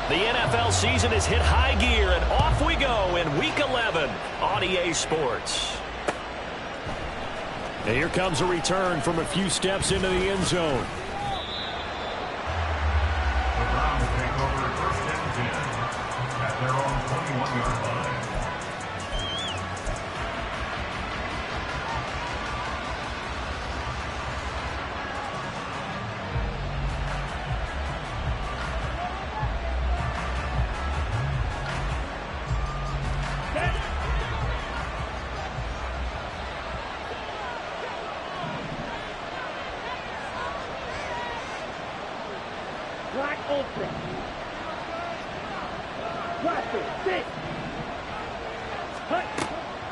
The NFL season has hit high gear, and off we go in Week 11 on EA Sports. And here comes a return from a few steps into the end zone. The Browns take over first and 10 at their own 21-yard line.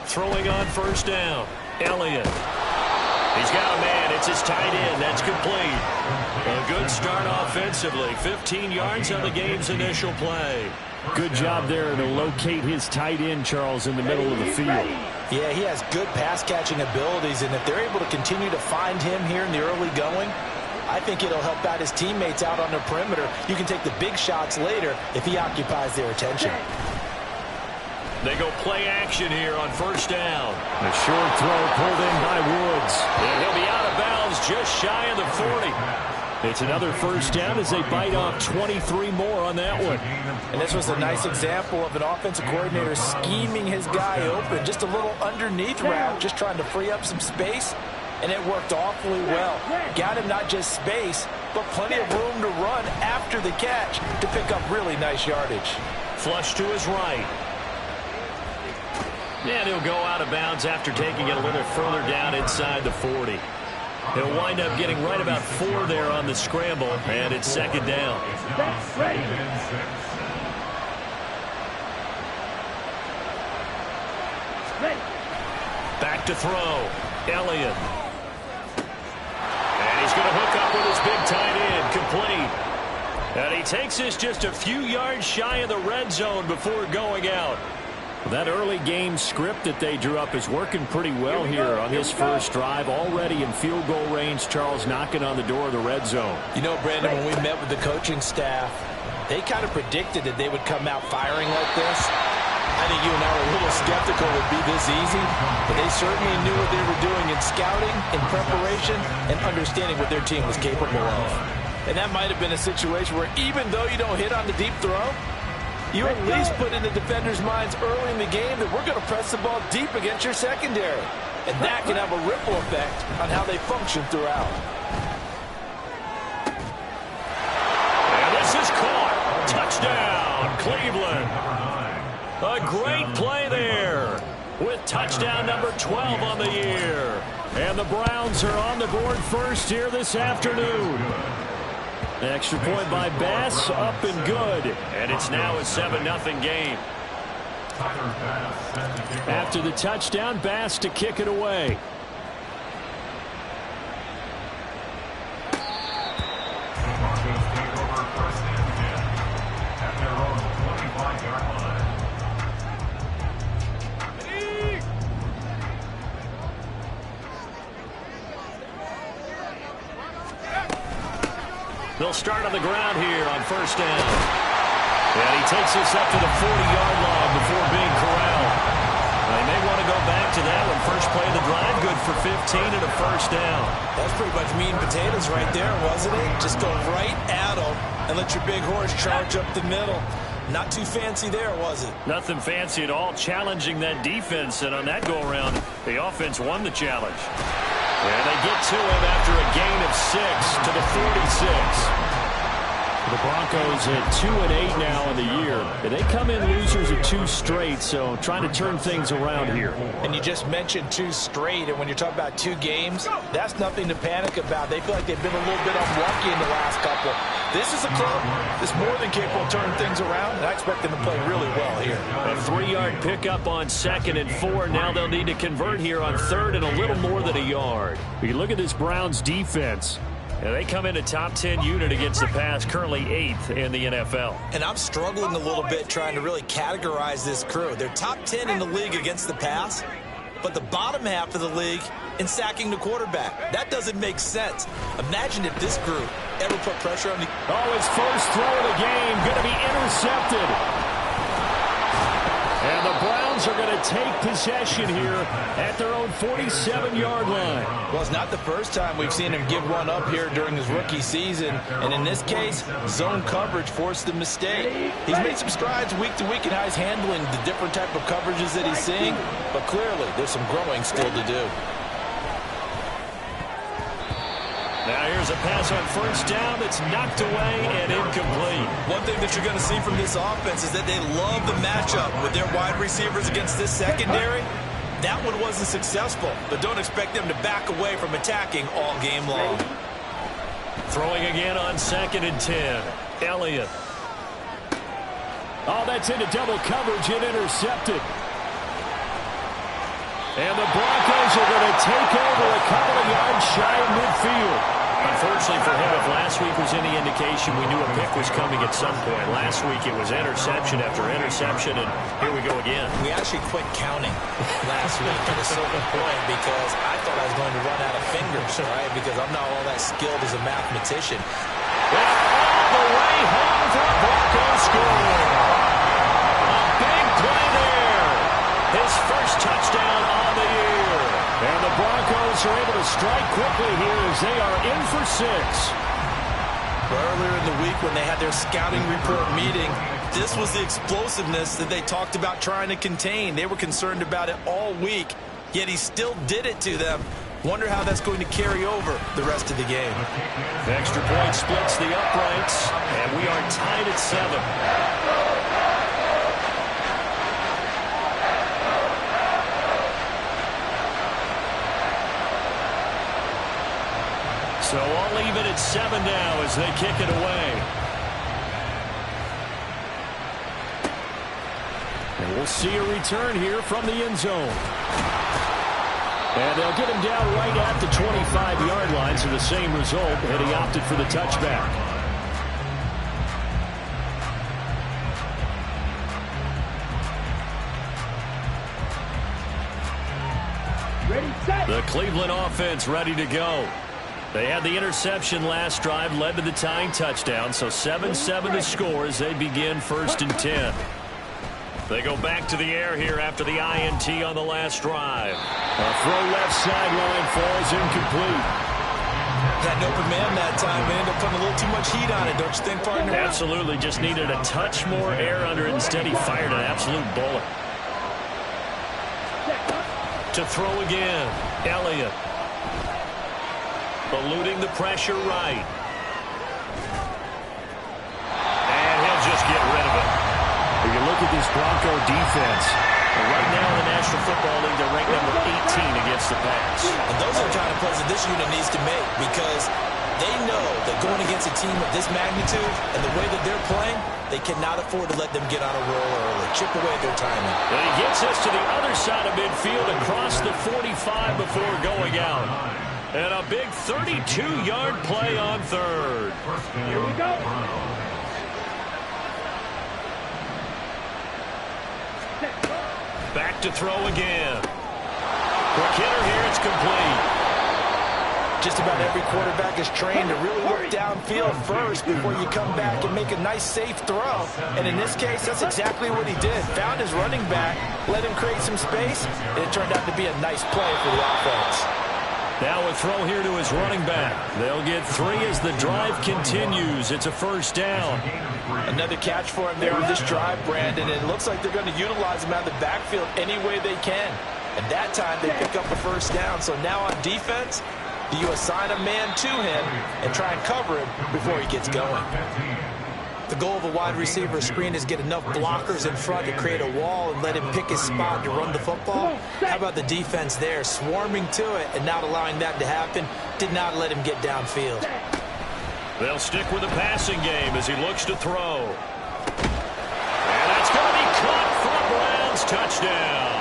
Throwing on first down. Elliott. He's got a man. It's his tight end. That's complete. A good start offensively. 15 yards on the game's initial play. Good job there to locate his tight end, Charles, in the middle of the field. Yeah, he has good pass-catching abilities, and if they're able to continue to find him here in the early going, I think it'll help out his teammates out on the perimeter. You can take the big shots later if he occupies their attention. They go play action here on first down. A short throw pulled in by Woods. And he'll be out of bounds just shy of the 40. It's another first down as they bite off 23 more on that one. And this was a nice example of an offensive coordinator scheming his guy open. Just a little underneath route, just trying to free up some space. And it worked awfully well. Got him not just space, but plenty of room to run after the catch to pick up really nice yardage. Flush to his right. And he'll go out of bounds after taking it a little further down inside the 40. He'll wind up getting right about 4 there on the scramble, and it's second down. Back to throw. Elliott. And he's going to hook up with his big tight end, complete. And he takes this just a few yards shy of the red zone before going out. That early game script that they drew up is working pretty well here on his first drive. Already in field goal range, Charles knocking on the door of the red zone. You know, Brandon, when we met with the coaching staff, they kind of predicted that they would come out firing like this. I think you and I were a little skeptical it would be this easy, but they certainly knew what they were doing in scouting, in preparation, and understanding what their team was capable of. And that might have been a situation where even though you don't hit on the deep throw, you at least put in the defenders' minds early in the game that we're going to press the ball deep against your secondary. And that can have a ripple effect on how they function throughout. And this is caught. Touchdown, Cleveland. A great play there with touchdown number 12 on the year. And the Browns are on the board first here this afternoon. Extra point by Bass, up and good. And it's now a 7-0 game. After the touchdown, Bass to kick it away. The Broncos take over first and 10 at their own 25-yard line. They'll start on the ground here on first down. And he takes this up to the 40-yard line before being corralled. They may want to go back to that one. First play of the drive, good for 15 and a first down. That's pretty much meat and potatoes right there, wasn't it? Just go right at them and let your big horse charge up the middle. Not too fancy there, was it? Nothing fancy at all, challenging that defense. And on that go-around, the offense won the challenge. And they get to him after a gain of 6 to the 46. The Broncos at 2-8 now in the year. They come in losers of 2 straight, so trying to turn things around here. And you just mentioned 2 straight, and when you're talking about 2 games, that's nothing to panic about. They feel like they've been a little bit unlucky in the last couple. This is a club that's more than capable of turning things around, and I expect them to play really well here. A 3-yard pickup on 2nd and 4. Now they'll need to convert here on 3rd and a little more than a yard. You look at this Browns defense. And they come in a top 10 unit against the pass, currently 8th in the NFL. And I'm struggling a little bit trying to really categorize this crew. They're top 10 in the league against the pass, but the bottom half of the league in sacking the quarterback. That doesn't make sense. Imagine if this group ever put pressure on the... Oh, his first throw of the game going to be intercepted. And the Browns are going to take possession here at their own 47-yard line. Well, it's not the first time we've seen him give one up here during his rookie season. And in this case, zone coverage forced the mistake. He's made some strides week to week in how he's handling the different type of coverages that he's seeing. But clearly, there's some growing still to do. Now here's a pass on first down that's knocked away and incomplete. One thing that you're going to see from this offense is that they love the matchup with their wide receivers against this secondary. That one wasn't successful, but don't expect them to back away from attacking all game long. Throwing again on 2nd and 10. Elliott. Oh, that's into double coverage and intercepted. And the Broncos are going to take over a couple of yards shy of midfield. Unfortunately for him, if last week was any indication, we knew a pick was coming at some point. Last week it was interception after interception, and here we go again. We actually quit counting last week at a certain point because I thought I was going to run out of fingers, right? Because I'm not all that skilled as a mathematician. And all the way home for a Broncos score. A big play there. His first touchdown on the year. And the Broncos are able to strike quickly here as they are in for 6. Earlier in the week when they had their scouting report meeting, this was the explosiveness that they talked about trying to contain. They were concerned about it all week, yet he still did it to them. Wonder how that's going to carry over the rest of the game. The extra point splits the uprights, and we are tied at 7. So all even at 7 now as they kick it away. And we'll see a return here from the end zone. And they'll get him down right at the 25-yard line, so the same result, and he opted for the touchback. The Cleveland offense ready to go. They had the interception last drive, led to the tying touchdown, so 7-7 to score as they begin 1st and 10. They go back to the air here after the INT on the last drive. A throw left sideline falls incomplete. Had an open man that time and ended up putting a little too much heat on it, don't you think, partner? Absolutely, just needed a touch more air under it. Instead, he fired an absolute bullet. To throw again, Elliott. Eluding the pressure right. And he'll just get rid of it. When you look at this Bronco defense, right now in the National Football League, they're ranked number 18 against the pass. And those are the kind of plays that this unit needs to make because they know that going against a team of this magnitude and the way that they're playing, they cannot afford to let them get on a roll early. Chip away at their timing. And he gets us to the other side of midfield across the 45 before going out. And a big 32-yard play on 3rd. Here we go. Back to throw again. Quick hitter here, it's complete. Just about every quarterback is trained to really look downfield first before you come back and make a nice, safe throw. And in this case, that's exactly what he did. Found his running back, let him create some space, and it turned out to be a nice play for the offense. Now a throw here to his running back. They'll get 3 as the drive continues. It's a 1st down. Another catch for him there on this drive, Brandon. And it looks like they're going to utilize him out of the backfield any way they can. And that time they pick up a 1st down. So now on defense, do you assign a man to him and try and cover him before he gets going? The goal of a wide receiver screen is get enough blockers in front to create a wall and let him pick his spot to run the football. How about the defense there, swarming to it and not allowing that to happen? Did not let him get downfield. They'll stick with the passing game as he looks to throw. And that's going to be caught for a Browns touchdown.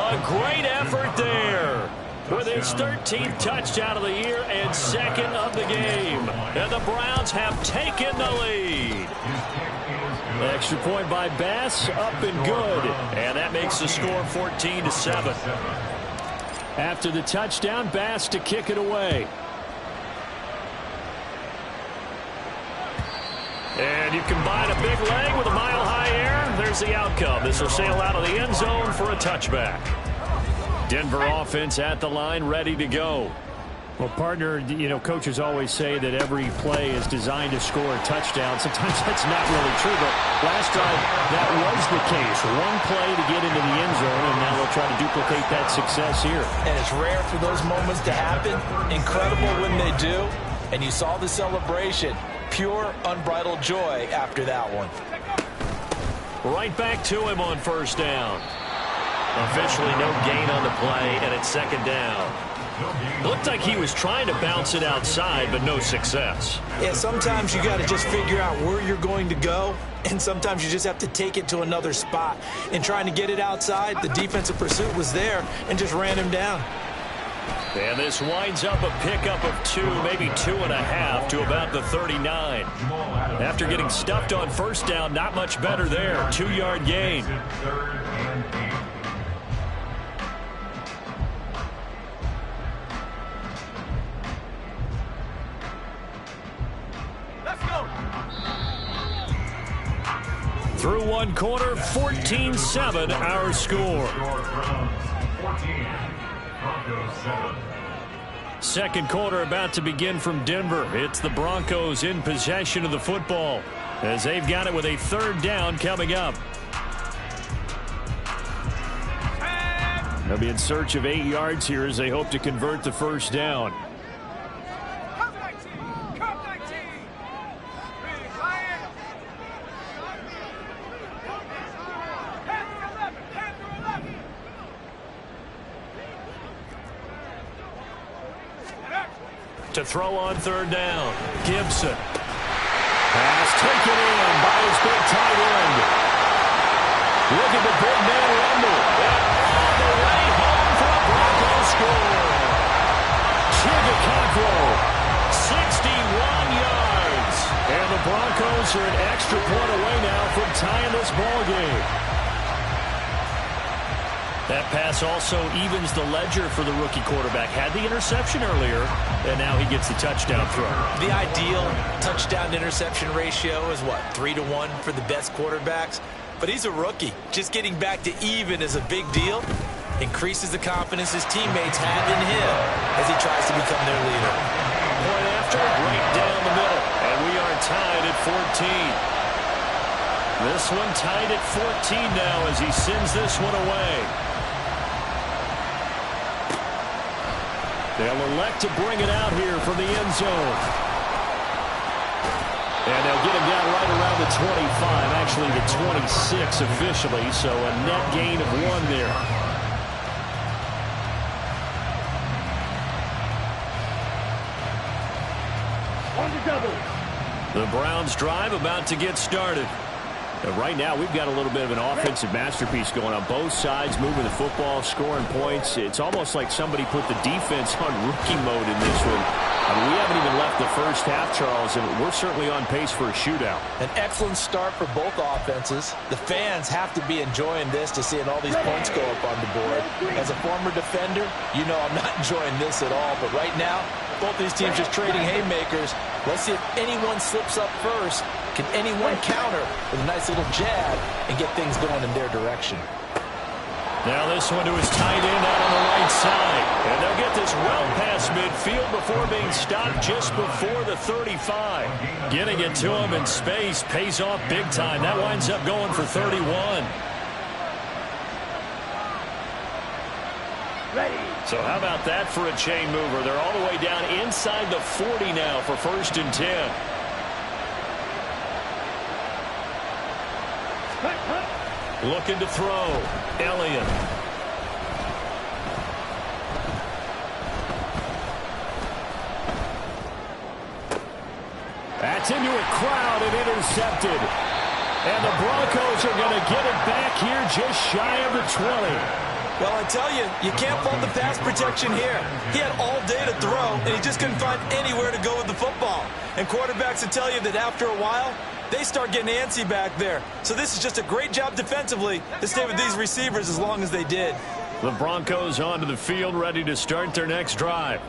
A great effort there. With his 13th touchdown of the year and 2nd of the game. And the Browns have taken the lead. Extra point by Bass, up and good. And that makes the score 14-7. After the touchdown, Bass to kick it away. And you combine a big leg with a mile-high air. There's the outcome. This will sail out of the end zone for a touchback. Denver offense at the line, ready to go. Well, partner, you know, coaches always say that every play is designed to score a touchdown. Sometimes that's not really true, but last drive, that was the case. One play to get into the end zone, and now they'll try to duplicate that success here. And it's rare for those moments to happen. Incredible when they do. And you saw the celebration. Pure, unbridled joy after that one. Right back to him on first down. Officially no gain on the play, and it's second down. Looked like he was trying to bounce it outside, but no success. Yeah, sometimes you got to just figure out where you're going to go, and sometimes you just have to take it to another spot. And trying to get it outside, the defensive pursuit was there and just ran him down. And this winds up a pickup of 2, maybe 2.5 to about the 39. After getting stuffed on first down, not much better there. 2-yard gain. Through one quarter, 14-7 our score. Second quarter about to begin from Denver. It's the Broncos in possession of the football as they've got it with a third down coming up. They'll be in search of 8 yards here as they hope to convert the first down. To throw on third down. Gibson. Pass taken in by his big tight end. Look at the big man rumble. And on the way home for a Broncos score. Chigakaklo, 61 yards. And the Broncos are an extra point away now from tying this ball game. That pass also evens the ledger for the rookie quarterback. Had the interception earlier, and now he gets the touchdown throw. The ideal touchdown-interception ratio is, what, 3-to-1 for the best quarterbacks? But he's a rookie. Just getting back to even is a big deal. Increases the confidence his teammates have in him as he tries to become their leader. Point after, right down the middle. And we are tied at 14. This one tied at 14 now as he sends this one away. They'll elect to bring it out here from the end zone. And they'll get him down right around the 25, actually the 26 officially, so a net gain of 1 there. On the double. The Browns drive about to get started. Right now, we've got a little bit of an offensive masterpiece going on both sides, moving the football, scoring points. It's almost like somebody put the defense on rookie mode in this one. I mean, we haven't even left the first half, Charles, and we're certainly on pace for a shootout. An excellent start for both offenses. The fans have to be enjoying this to seeing all these points go up on the board. As a former defender, you know I'm not enjoying this at all. But right now, both these teams just trading haymakers. Let's see if anyone slips up first. Can anyone counter with a nice little jab and get things going in their direction? Now this one to his tight end out on the right side. And they'll get this well past midfield before being stopped just before the 35. Getting it to him in space pays off big time. That winds up going for 31. So how about that for a chain mover? They're all the way down inside the 40 now for 1st and 10. Looking to throw. Elliott. That's into a crowd and intercepted. And the Broncos are going to get it back here just shy of the 20. Well, I tell you, you can't fault the pass protection here. He had all day to throw, and he just couldn't find anywhere to go with the football. And quarterbacks will tell you that after a while, they start getting antsy back there. So this is just a great job defensively to stay with these receivers as long as they did. The Broncos onto the field, ready to start their next drive.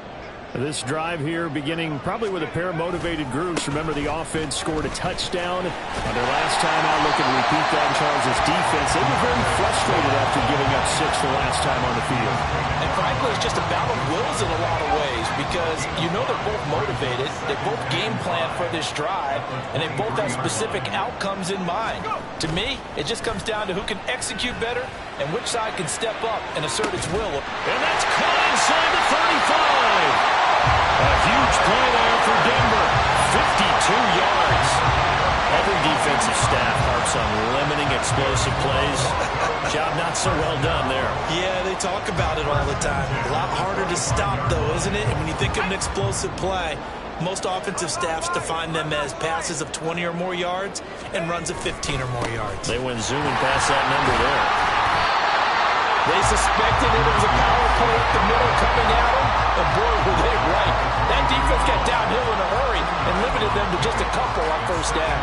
This drive here beginning probably with a pair of motivated groups. Remember, the offense scored a touchdown on their last time out. Looking to repeat that in Charles' defense. They were very frustrated after giving up 6 the last time on the field. And frankly, it's just a battle of wills in a lot of ways because you know they're both motivated. They both game plan for this drive, and they both have specific outcomes in mind. To me, it just comes down to who can execute better and which side can step up and assert its will. And that's caught inside the 35. A huge play there for Denver. 52 yards. Every defensive staff harps on limiting explosive plays. Job not so well done there. Yeah, they talk about it all the time. A lot harder to stop, though, isn't it? And when you think of an explosive play, most offensive staffs define them as passes of 20 or more yards and runs of 15 or more yards. They went zooming past that number there. They suspected it was a power play up the middle coming at them, and boy, were they right. That defense got downhill in a hurry and limited them to just a couple on first down.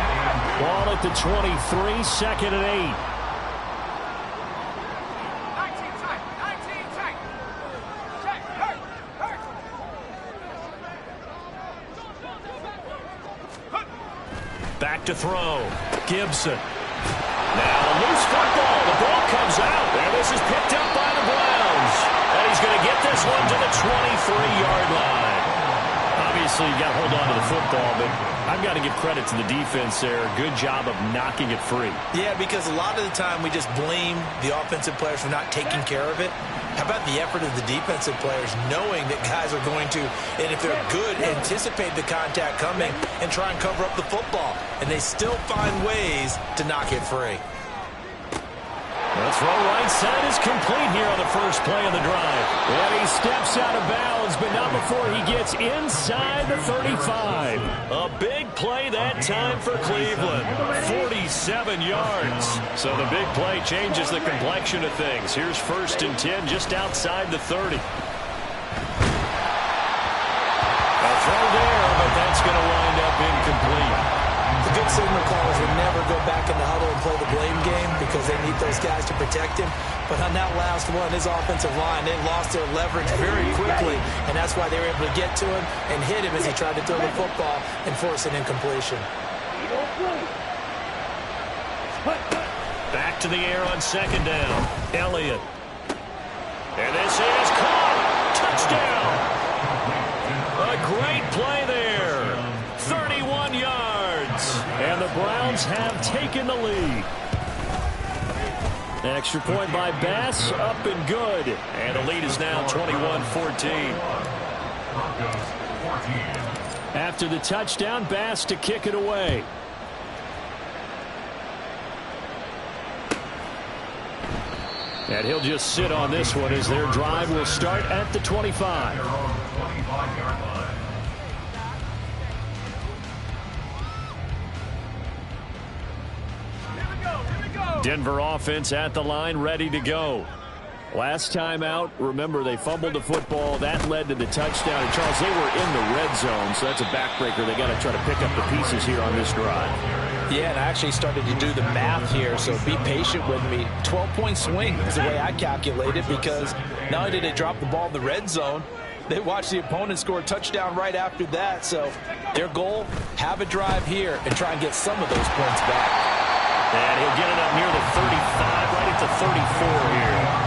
Ball at the 23, second and 8. 19 tight, 19 tight. Check, hurt, hurt. Back to throw. Gibson. Now a loose football. The ball comes out. And this is picked up by the Browns. And he's going to get this one to the 23-yard line. Obviously, you got to hold on to the football, but I've got to give credit to the defense there. Good job of knocking it free. Yeah, because a lot of the time we just blame the offensive players for not taking care of it. How about the effort of the defensive players knowing that guys are going to, and if they're good, anticipate the contact coming and try and cover up the football. And they still find ways to knock it free. The throw right side is complete here on the first play of the drive. And he steps out of bounds, but not before he gets inside the 35. A big play that time for Cleveland. 47 yards. So the big play changes the complexion of things. Here's 1st and 10 just outside the 30. A throw there, but that's going to wind up incomplete. The good signal callers would never go back in the huddle and play the blame game because they need those guys to protect him. But on that last one, his offensive line, they lost their leverage very quickly, and that's why they were able to get to him and hit him as he tried to throw the football and force an incompletion. Back to the air on 2nd down. Elliott. And this is caught. Touchdown. A great play there. 31 yards. And the Browns have taken the lead. An extra point by Bass, up and good. And the lead is now 21-14. After the touchdown, Bass to kick it away. And he'll just sit on this one as their drive will start at the 25. Denver offense at the line, ready to go. Last time out, remember, they fumbled the football. That led to the touchdown. And, Charles, they were in the red zone, so that's a backbreaker. They got to try to pick up the pieces here on this drive. Yeah, and I actually started to do the math here, so be patient with me. 12-point swing is the way I calculate it because not only did they drop the ball in the red zone, they watched the opponent score a touchdown right after that. So their goal, have a drive here and try and get some of those points back. And he'll get it up near the 35, right at the 34 here.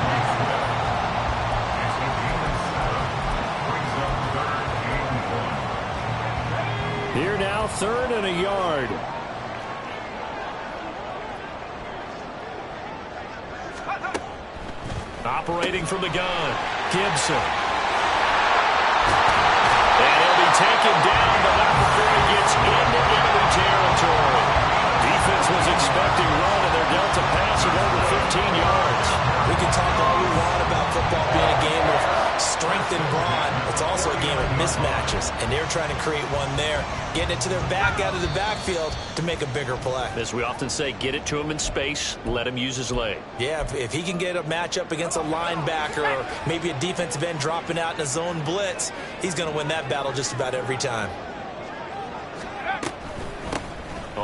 Here now, 3rd and a yard. Operating from the gun, Gibson. And he'll be taken down, but not before he gets into enemy territory. Defense was expecting run, and they're dealt a pass of over 15 yards. We can talk all we want about football being a game of strength and brawn. It's also a game of mismatches, and they're trying to create one there, getting it to their back out of the backfield to make a bigger play. As we often say, get it to him in space, let him use his leg. Yeah, if he can get a matchup against a linebacker or maybe a defensive end dropping out in a zone blitz, he's going to win that battle just about every time.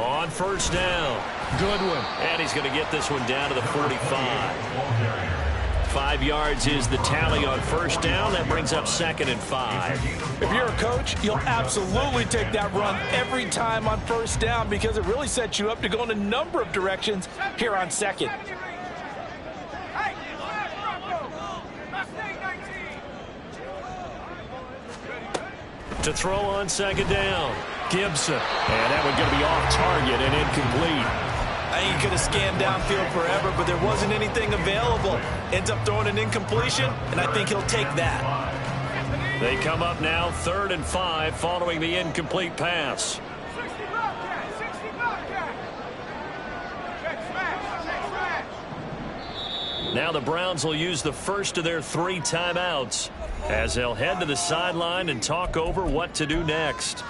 On first down. Good one. And he's going to get this one down to the 45. 5 yards is the tally on first down. That brings up 2nd and 5. If you're a coach, you'll absolutely take that run every time on first down because it really sets you up to go in a number of directions here on 2nd. Hey, Broncos. Mustang 19. To throw on 2nd down. Gibson. And that one going to be off target and incomplete. I think he could have scanned downfield forever, but there wasn't anything available. Ends up throwing an incompletion, and I think he'll take that. They come up now 3rd and 5 following the incomplete pass. 60 Bobcat. 60 Bobcat. Check smash. Check smash. Now the Browns will use the first of their 3 timeouts as they'll head to the sideline and talk over what to do next.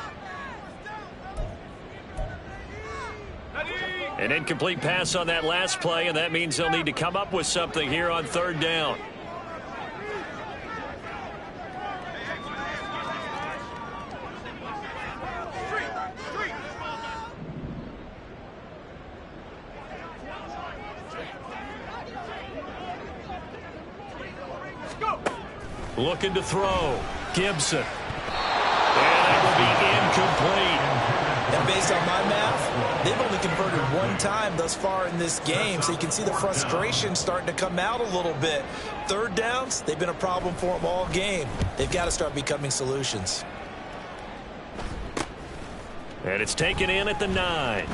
An incomplete pass on that last play, and that means they'll need to come up with something here on 3rd down. Looking to throw. Gibson. And that will be incomplete. And based on my math, they've only converted 1 time thus far in this game, so you can see the frustration starting to come out a little bit. 3rd downs, they've been a problem for them all game. They've got to start becoming solutions. And it's taken in at the 9.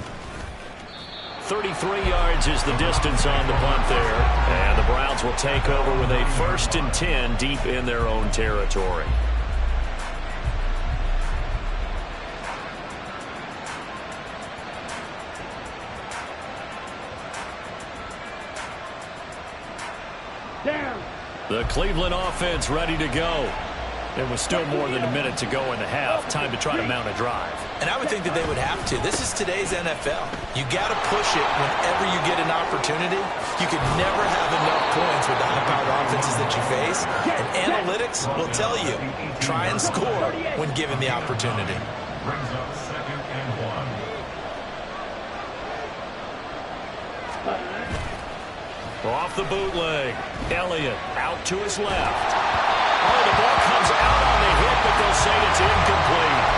33 yards is the distance on the punt there. And the Browns will take over with a 1st and 10 deep in their own territory. The Cleveland offense ready to go. There was still more than a minute to go in the half. Time to try to mount a drive. And I would think that they would have to. This is today's NFL. You got to push it whenever you get an opportunity. You can never have enough points with the high-powered offenses that you face. And analytics will tell you, try and score when given the opportunity. Brings up 2nd and 1. Off the bootleg. Elliott out to his left. Oh, the ball comes out on the hit, but they'll say it's incomplete. I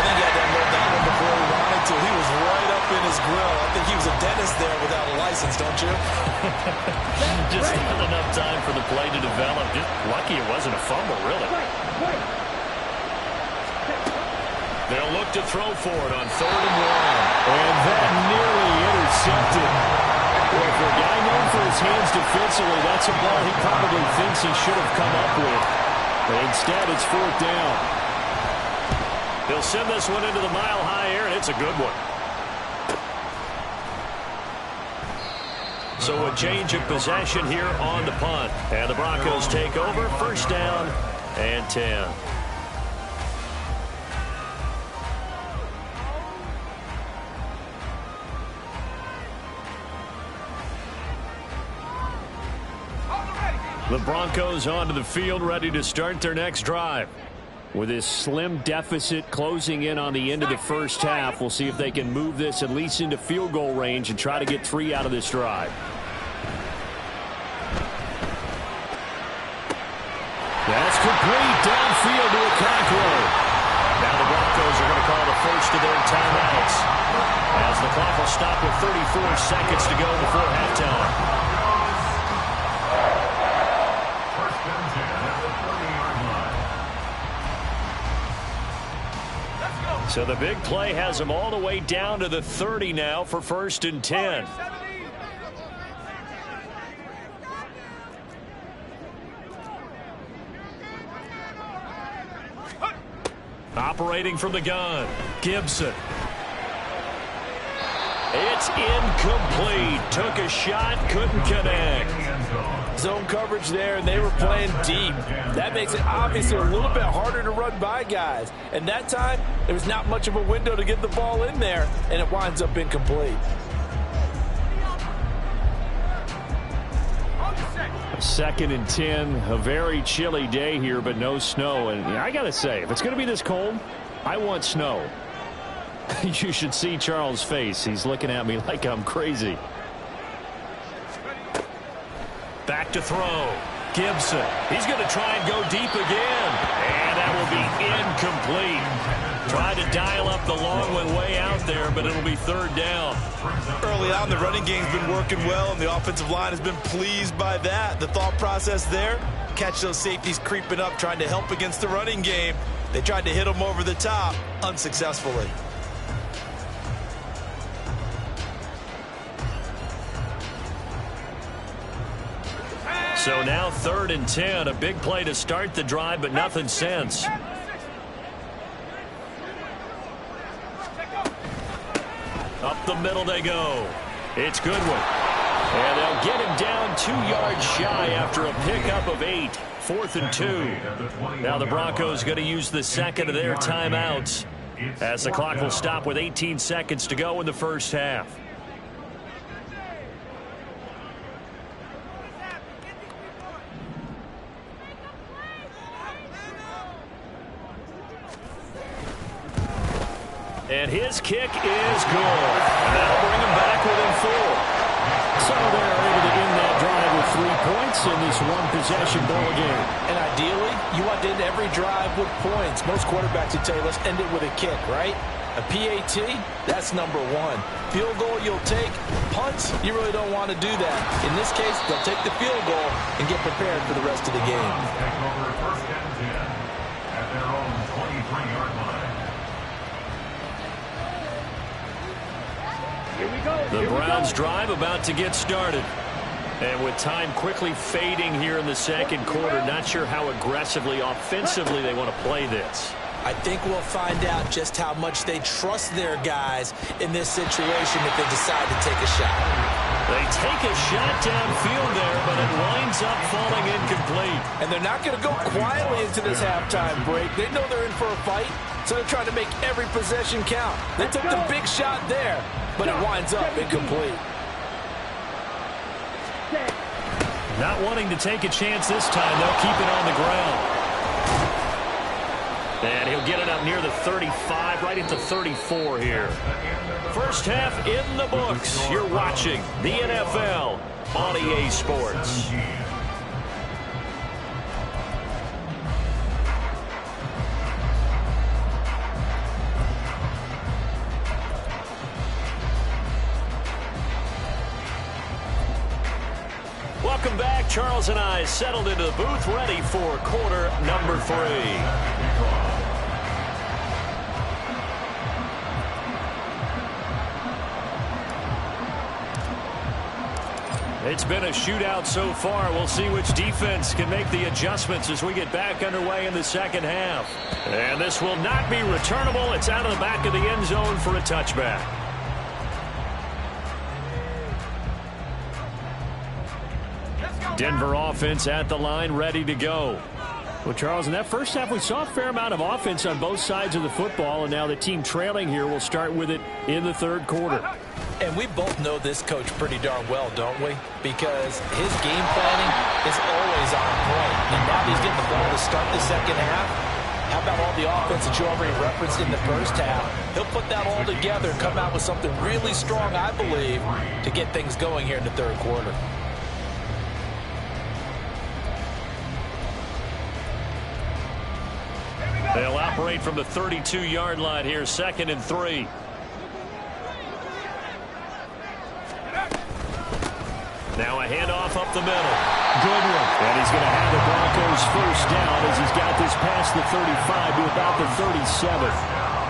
think he had to unload that one before he wanted to. He was right up in his grill. I think he was a dentist there without a license, don't you? Just not enough time for the play to develop. Just lucky it wasn't a fumble, really. They'll look to throw for it on 3rd and 1. And that nearly intercepted. Well, for a guy known for his hands defensively, that's a ball he probably thinks he should have come up with. But instead, it's 4th down. He'll send this one into the mile-high air, and it's a good one. So a change of possession here on the punt. And the Broncos take over, 1st down and 10. The Broncos onto the field, ready to start their next drive. With this slim deficit closing in on the end of the first half, we'll see if they can move this at least into field goal range and try to get 3 out of this drive. That's complete downfield to Okonkwo. Now the Broncos are going to call the first of their timeouts, as the clock will stop with 34 seconds to go before halftime. So the big play has them all the way down to the 30 now for 1st and 10. Operating from the gun, Gibson. It's incomplete. Took a shot, couldn't connect. Zone coverage there, and they were playing deep. That makes it obviously a little bit harder to run by guys. And that time, there was not much of a window to get the ball in there, and it winds up incomplete. 2nd and 10, a very chilly day here, but no snow. And I got to say, if it's going to be this cold, I want snow. You should see Charles' face. He's looking at me like I'm crazy. Back to throw. Gibson. He's going to try and go deep again. And that will be incomplete. Tried to dial up the long one way out there, but it'll be third down. Early on, the running game's been working well, and the offensive line has been pleased by that. The thought process there, catch those safeties creeping up, trying to help against the running game. They tried to hit them over the top, unsuccessfully. So now 3rd and 10. A big play to start the drive, but nothing since. Up the middle they go. It's Goodwin. And they'll get him down 2 yards shy after a pickup of 8. 4th and 2. Now the Broncos going to use the second of their timeouts as the clock will stop with 18 seconds to go in the first half. And his kick is good. And that'll bring him back within 4. So they're able to end that drive with 3 points in this one-possession ball game. And ideally, you want to end every drive with points. Most quarterbacks would tell you, let's end it with a kick, right? A PAT, that's number 1. Field goal you'll take. Punts, you really don't want to do that. In this case, they'll take the field goal and get prepared for the rest of the game. Take over 1st and 10 at their own 23-yard line. The Browns drive about to get started. And with time quickly fading here in the second quarter, not sure how aggressively, offensively they want to play this. I think we'll find out just how much they trust their guys in this situation if they decide to take a shot. They take a shot downfield there, but it winds up falling incomplete. And they're not going to go quietly into this halftime break. They know they're in for a fight, so they're trying to make every possession count. They took the big shot there, but it winds up incomplete. Not wanting to take a chance this time, they'll keep it on the ground. And he'll get it up near the 35, right at the 34 here. First half in the books. You're watching the NFL on EA Sports. Welcome back. Charles and I settled into the booth, ready for quarter number 3. It's been a shootout so far. We'll see which defense can make the adjustments as we get back underway in the second half. And this will not be returnable. It's out of the back of the end zone for a touchback. Denver offense at the line, ready to go. Well, Charles, in that first half, we saw a fair amount of offense on both sides of the football, and now the team trailing here will start with it in the third quarter. And we both know this coach pretty darn well, don't we? Because his game planning is always on point. And now he's getting the ball to start the second half. How about all the offense that you already referenced in the first half? He'll put that all together and come out with something really strong, I believe, to get things going here in the third quarter. They'll operate from the 32-yard line here, 2nd and 3. Now a handoff up the middle. Goodwin. And he's going to have the Broncos first down as he's got this past the 35 to about the 37.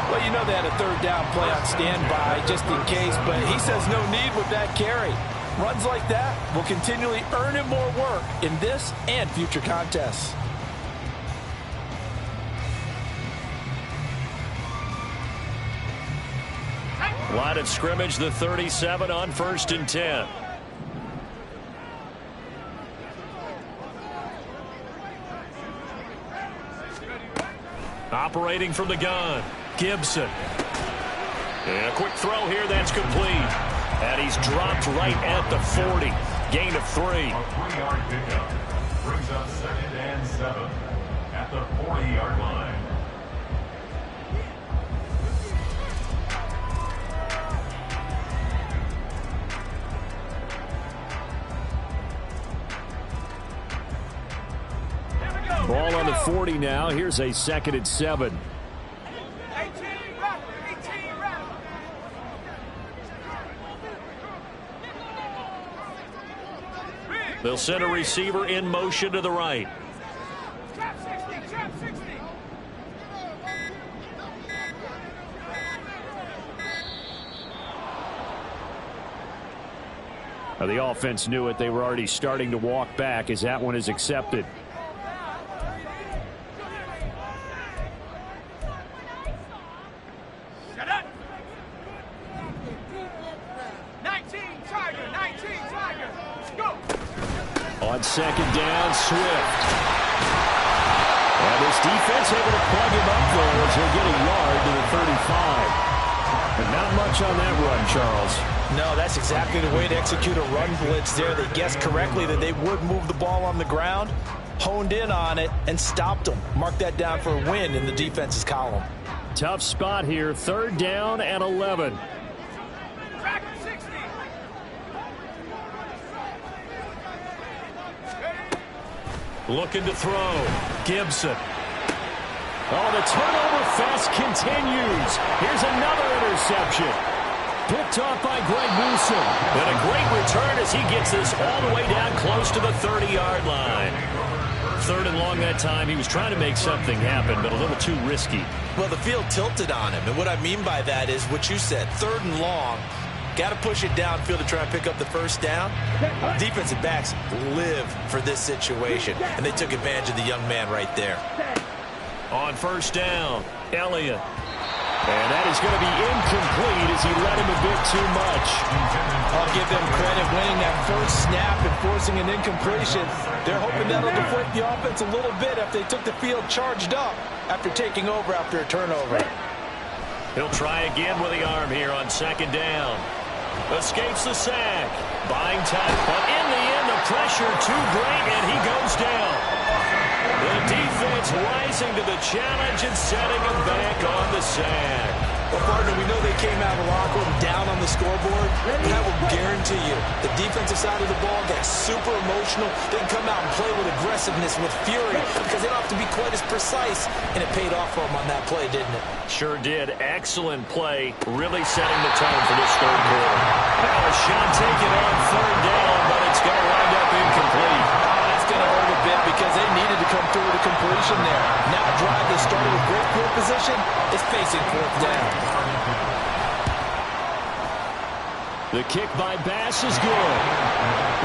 Well, you know they had a third down play on standby just in case, but he says no need with that carry. Runs like that will continually earn him more work in this and future contests. Line of scrimmage, the 37 on 1st and 10. Operating from the gun, Gibson. And a quick throw here, that's complete. And he's dropped right at the 40. Gain of 3. A 3-yard pickup brings up 2nd and 7 at the 40-yard line. the 40 now. Here's a 2nd and 7. 18 rattle, 18 rattle. They'll send a receiver in motion to the right. Trap 60, trap 60. Now, the offense knew it. They were already starting to walk back as that one is accepted. Shut up. 19 Tiger, 19 Tiger. Go. On 2nd down, Swift. And this defense able to plug him up there as he'll get a yard to the 35. And not much on that run, Charles. No, that's exactly the way to execute a run blitz there. They guessed correctly that they would move the ball on the ground, honed in on it, and stopped them. Mark that down for a win in the defense's column. Tough spot here. 3rd down and 11. Track 60. Looking to throw. Gibson. Oh, the turnover fest continues. Here's another interception. Picked off by Greg Newsom. And a great return as he gets this all the way down close to the 30-yard line. 3rd and long that time. He was trying to make something happen, but a little too risky. Well, the field tilted on him, and what I mean by that is what you said, 3rd and long. Got to push it downfield to try and pick up the 1st down. Defensive backs live for this situation, and they took advantage of the young man right there. On 1st down, Elliott. And that is going to be incomplete as he let him a bit too much. I'll give them credit winning that first snap and forcing an incompletion. They're hoping that'll deflate the offense a little bit if they took the field charged up after taking over after a turnover. He'll try again with the arm here on 2nd down. Escapes the sack. Buying time, but in the end, the pressure too great, and he goes down. The defense rising to the challenge and setting him back on the sack. Well, partner, we know they came out of the locker room down on the scoreboard, but I will guarantee you the defensive side of the ball got super emotional. They can come out and play with aggressiveness, with fury, because they don't have to be quite as precise, and it paid off for them on that play, didn't it? Sure did. Excellent play, really setting the tone for this 3rd quarter. Now a shot taken on 3rd down, but it's going to wind up incomplete. That's going to hurt a bit because they needed to come through with a completion there. Now a drive that started with great field position is facing 4th down. The kick by Bass is good.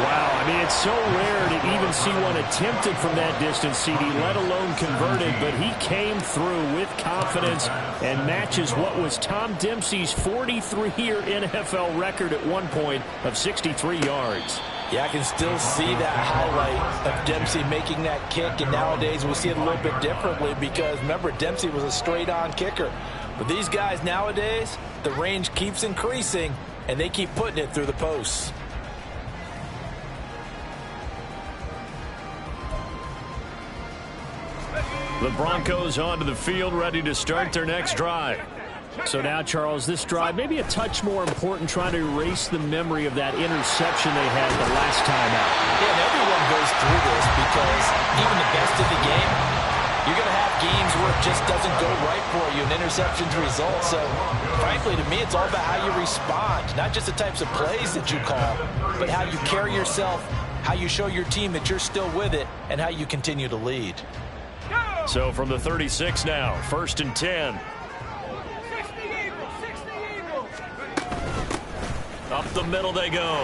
Wow, I mean, it's so rare to even see one attempted from that distance, CD, let alone converted, but he came through with confidence and matches what was Tom Dempsey's 43-year NFL record at one point of 63 yards. Yeah, I can still see that highlight of Dempsey making that kick, and nowadays we see it a little bit differently because, remember, Dempsey was a straight-on kicker. But these guys nowadays, the range keeps increasing, and they keep putting it through the posts. The Broncos onto the field, ready to start their next drive. So now, Charles, this drive maybe a touch more important, trying to erase the memory of that interception they had the last time out. Yeah, and everyone goes through this because even the best of the game, you're going to have games where it just doesn't go right for you, and interceptions result. So, frankly, to me, it's all about how you respond, not just the types of plays that you call, but how you carry yourself, how you show your team that you're still with it, and how you continue to lead. So from the 36 now, 1st and 10. 60 Eagles, 60 Eagles. Up the middle they go.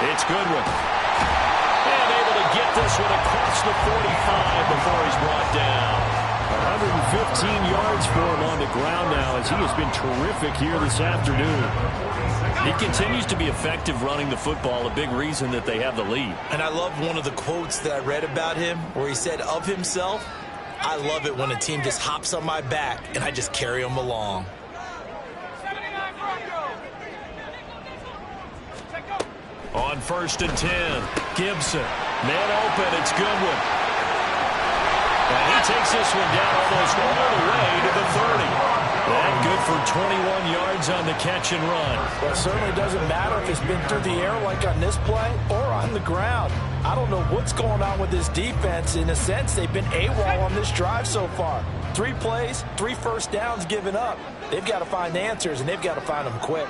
It's Goodwin. And able to get this one across the 45 before he's brought down. 115 yards for him on the ground now as he has been terrific here this afternoon. He continues to be effective running the football, a big reason that they have the lead. And I love one of the quotes that I read about him where he said of himself, I love it when a team just hops on my back and I just carry them along. 79 Broncos. Check go. On 1st and 10, Gibson. Man open, it's Goodwin. And he takes this one down almost all the way to the 30. And good for 21 yards on the catch and run. Well, it certainly doesn't matter if it's been through the air like on this play or on the ground. I don't know what's going on with this defense. In a sense, they've been AWOL on this drive so far. 3 plays, 3 first downs given up. They've got to find answers, and they've got to find them quick.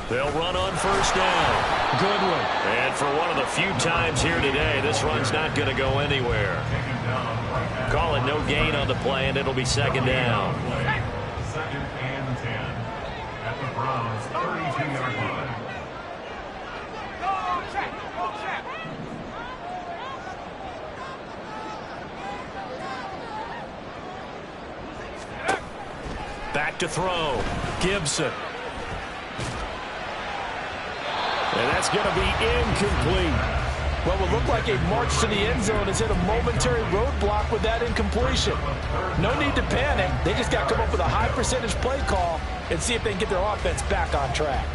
They'll run on first down. Good one. And for one of the few times here today, this run's not going to go anywhere. Call it no gain on the play, and it'll be second down. Second and 10 at the Browns' 32-yard line. Go check. Go check. Back to throw. Gibson. And that's going to be incomplete. Well, it looked like a march to the end zone has hit a momentary roadblock with that incompletion. No need to panic. They just got to come up with a high percentage play call and see if they can get their offense back on track.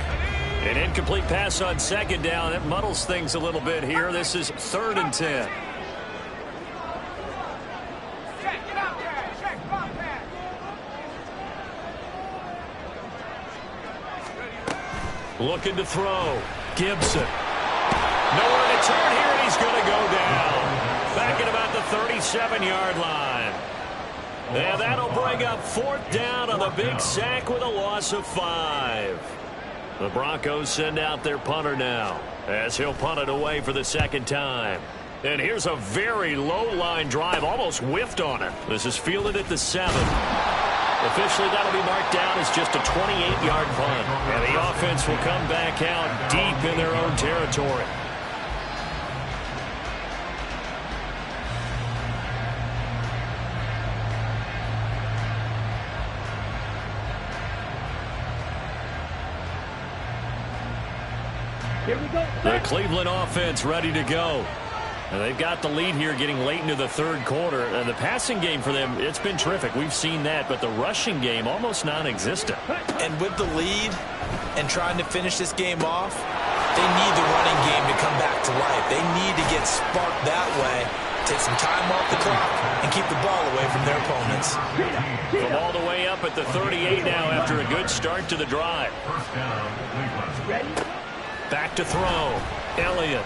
An incomplete pass on second down. That muddles things a little bit here. This is 3rd and 10. Check. Get out there. Check. Ball pass. Looking to throw. Gibson. Nowhere to turn here, and he's going to go down. Back at about the 37-yard line. And that'll bring up 4th down on the big sack with a loss of 5. The Broncos send out their punter now, as he'll punt it away for the 2nd time. And here's a very low-line drive, almost whiffed on it. This is fielded at the 7. Officially, that'll be marked down as just a 28-yard punt. And the offense will come back out deep in their own territory. Here we go. The Cleveland offense ready to go. And they've got the lead here getting late into the 3rd quarter. The passing game for them, it's been terrific. We've seen that, but the rushing game almost non-existent. And with the lead and trying to finish this game off, they need the running game to come back to life. They need to get sparked that way, take some time off the clock, and keep the ball away from their opponents. From all the way up at the 38 now after a good start to the drive. First down, Cleveland. Ready? Back to throw. Elliott.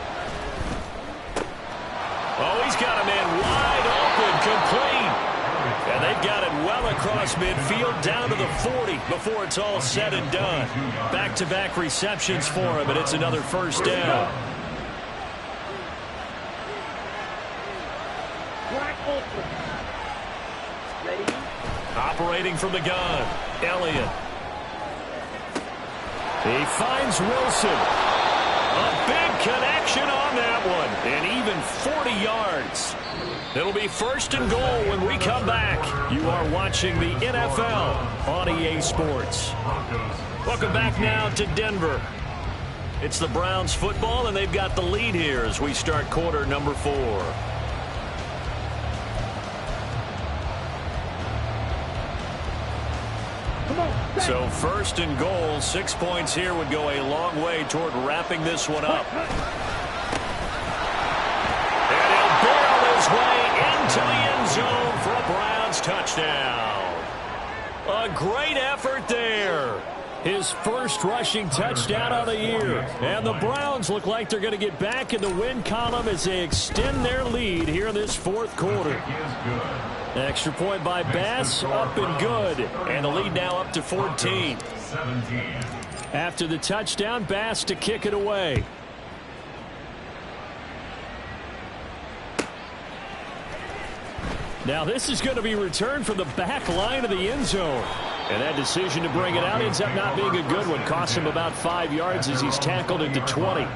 Oh, he's got a man wide open, complete. And they've got it well across midfield down to the 40 before it's all said and done. Back-to-back receptions for him, and it's another first down. Black open. Ready? Operating from the gun, Elliott. He finds Wilson. A big connection on that one, and even 40 yards. It'll be 1st and goal when we come back. You are watching the NFL on EA Sports. Welcome back now to Denver. It's the Browns football, and they've got the lead here as we start quarter number 4. So 1st and goal, 6 points here would go a long way toward wrapping this one up. And he'll barrel his way into the end zone for a Browns touchdown. A great effort there. His first rushing touchdown of the year. And the Browns look like they're going to get back in the win column as they extend their lead here in this 4th quarter. Extra point by Bass, up and good. And the lead now up to 14. 17. After the touchdown, Bass to kick it away. Now this is going to be returned from the back line of the end zone. And that decision to bring it out ends up not being a good one. Costs him about 5 yards as he's tackled into 20.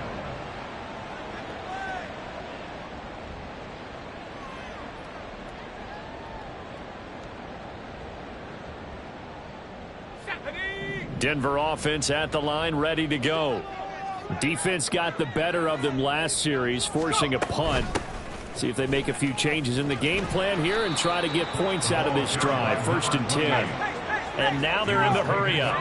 Denver offense at the line, ready to go. Defense got the better of them last series, forcing a punt. See if they make a few changes in the game plan here and try to get points out of this drive. 1st and 10. And now they're in the hurry-up.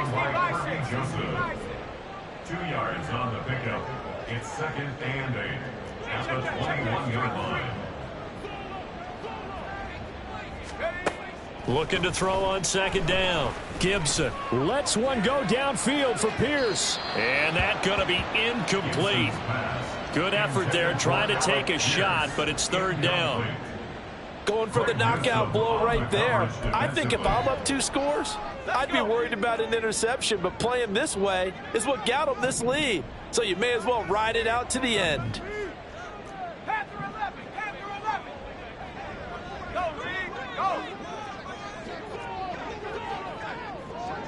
2 yards on the pickup. It's 2nd and 8 at the 21-yard line. Looking to throw on second down. Gibson lets one go downfield for Pierce. And that's going to be incomplete. Good effort there trying to take a shot, but it's third down. Going for the knockout blow right there. I think if I'm up 2 scores, I'd be worried about an interception, but playing this way is what got them this lead. So you may as well ride it out to the end. Panther 11, Panther 11. Go, Reed, go.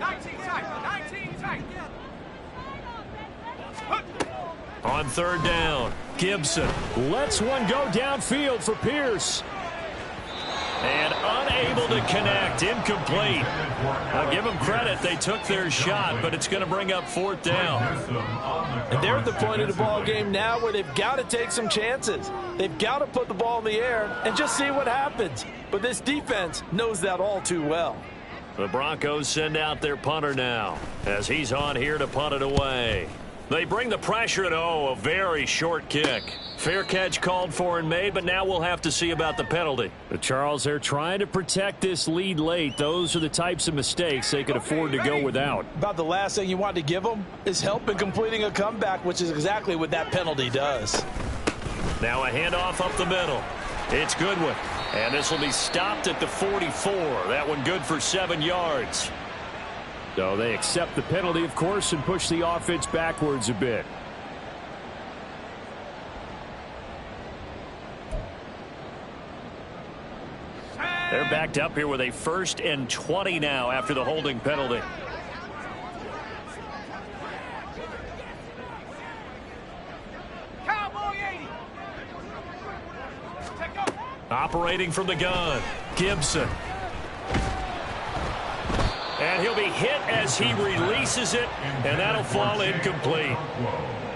19 tight, 19 tight. On third down, Gibson lets one go downfield for Pierce. and unable to connect. Incomplete. I'll give them credit. They took their shot, but it's going to bring up fourth down. And they're at the point of the ball game now where they've got to take some chances. They've got to put the ball in the air and just see what happens. But this defense knows that all too well. The Broncos send out their punter now as he's on here to punt it away. They bring the pressure and, a very short kick. Fair catch called for and made, but now we'll have to see about the penalty. But Charles, they're trying to protect this lead late. Those are the types of mistakes they could afford to go without. About the last thing you want to give them is help in completing a comeback, which is exactly what that penalty does. Now a handoff up the middle. It's Goodwin. And this will be stopped at the 44. That one good for 7 yards. So they accept the penalty, of course, and push the offense backwards a bit. They're backed up here with a 1st and 20 now after the holding penalty. Cowboy 80. Take up. Operating from the gun, Gibson. And he'll be hit as he releases it, and that'll fall incomplete.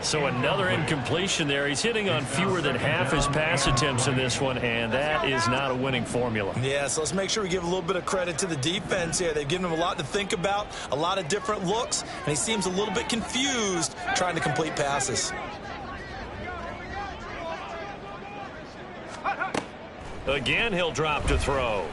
So another incompletion there. He's hitting on fewer than half his pass attempts in this one, and that is not a winning formula. Yeah, so let's make sure we give a little bit of credit to the defense here. They've given him a lot to think about, a lot of different looks, and he seems a little bit confused trying to complete passes. Again, he'll drop to throw.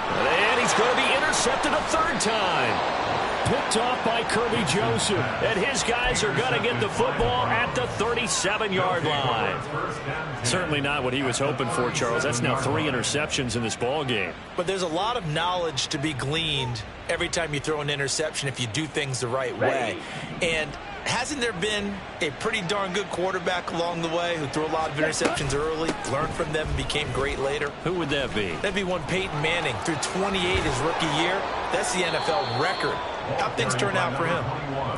And he's going to be intercepted a 3rd time. Picked off by Kirby Joseph. And his guys are going to get the football at the 37-yard line. Certainly not what he was hoping for, Charles. That's now 3 interceptions in this ball game. But there's a lot of knowledge to be gleaned every time you throw an interception if you do things the right way. And hasn't there been a pretty darn good quarterback along the way who threw a lot of interceptions early, learned from them, and became great later? Who would that be? That'd be one Peyton Manning. Threw 28 his rookie year. That's the NFL record. How'd things turn out for him?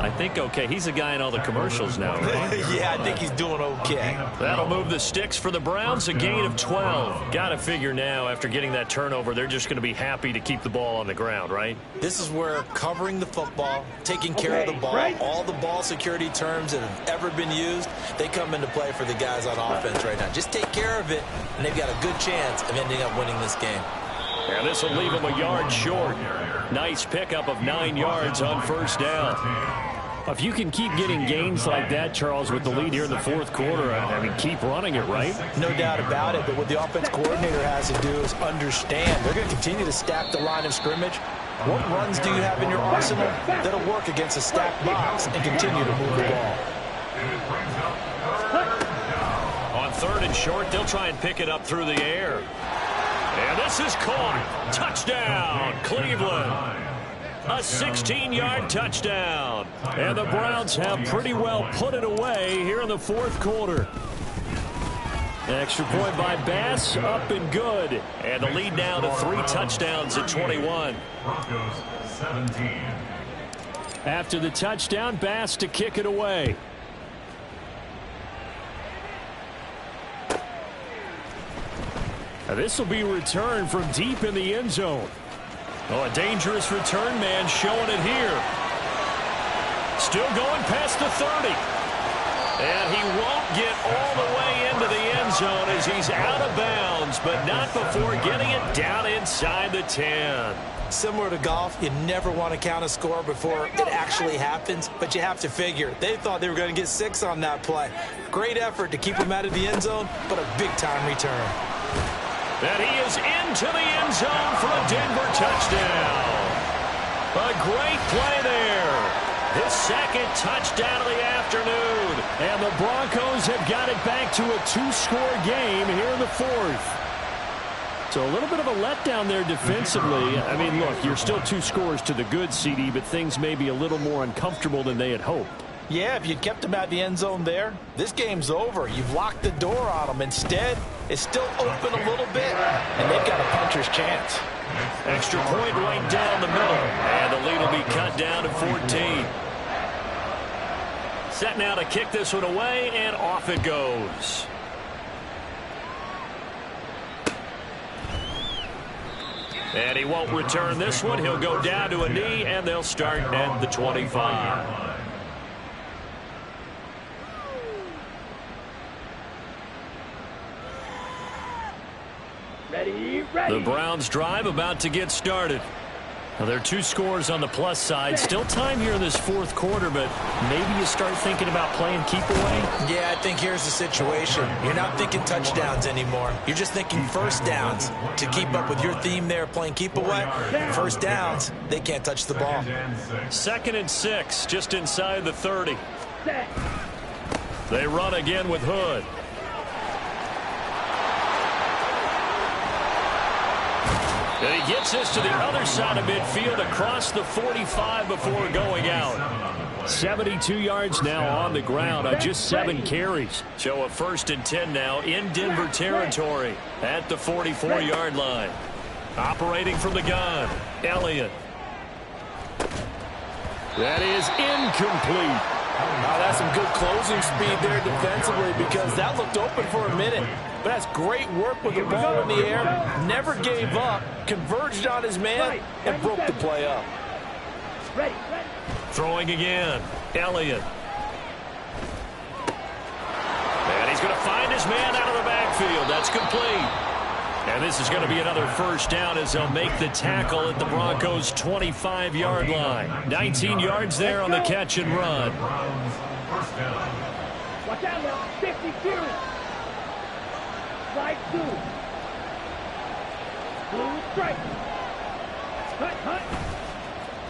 I think okay. He's a guy in all the commercials now, right? Yeah, I think he's doing okay. That'll move the sticks for the Browns, a gain of 12. Got to figure now, after getting that turnover, they're just going to be happy to keep the ball on the ground, right? This is where covering the football, taking care of the ball, all the ball security terms that have ever been used, they come into play for the guys on offense right now. Just take care of it, and they've got a good chance of ending up winning this game. And this will leave him a yard short. Nice pickup of 9 yards on 1st down. If you can keep getting gains like that, Charles, with the lead here in the 4th quarter, I mean, keep running it, right? No doubt about it, but what the offense coordinator has to do is understand. They're going to continue to stack the line of scrimmage. What runs do you have in your arsenal that'll work against a stacked box and continue to move the ball? On 3rd and short, they'll try and pick it up through the air. And this is caught. Touchdown, Cleveland. A 16-yard touchdown. And the Browns have pretty well put it away here in the 4th quarter. Extra point by Bass, up and good. And the lead now to 3 touchdowns at 21. Broncos 17. After the touchdown, Bass to kick it away. Now this will be returned from deep in the end zone. Oh, a dangerous return man showing it here. Still going past the 30. And he won't get all the way into the end zone as he's out of bounds, but not before getting it down inside the 10. Similar to golf, you never want to count a score before it actually happens, but you have to figure. They thought they were going to get 6 on that play. Great effort to keep them out of the end zone, but a big-time return. And he is in into the end zone for a Denver touchdown. A great play there. His second touchdown of the afternoon. And the Broncos have got it back to a two-score game here in the fourth. So a little bit of a letdown there defensively. I mean, look, you're still 2 scores to the good, CD, but things may be a little more uncomfortable than they had hoped. Yeah, if you'd kept them out of the end zone there, this game's over. You've locked the door on them. Instead, it's still open a little bit, and they've got a puncher's chance. Extra point right down the middle, and the lead will be cut down to 14. Set now to kick this one away, and off it goes. And he won't return this one. He'll go down to a knee, and they'll start at the 25. Ready, ready. The Browns drive about to get started. Now, there are 2 scores on the plus side. Still time here in this fourth quarter, but maybe you start thinking about playing keep away? Yeah, I think here's the situation. You're not thinking touchdowns anymore. You're just thinking first downs. To keep up with your theme there, playing keep away, first downs, they can't touch the ball. 2nd and 6, just inside the 30. Set. They run again with Hood. And he gets this to the other side of midfield across the 45 before going out. 72 yards now on the ground on just 7 carries. So a 1st and 10 now in Denver territory at the 44-yard line. Operating from the gun, Elliott. That is incomplete. Now that's some good closing speed there defensively because that looked open for a minute. But that's great work with the ball in the air. Never gave up, converged on his man, and broke the play up. Ready, ready. Throwing again, Elliott. And he's going to find his man out of the backfield. That's complete. And this is going to be another first down as they'll make the tackle at the Broncos' 25-yard line. 19 yards there on the catch and run. Watch out now. 52. Slide 2. Blue strike. Hut, hut.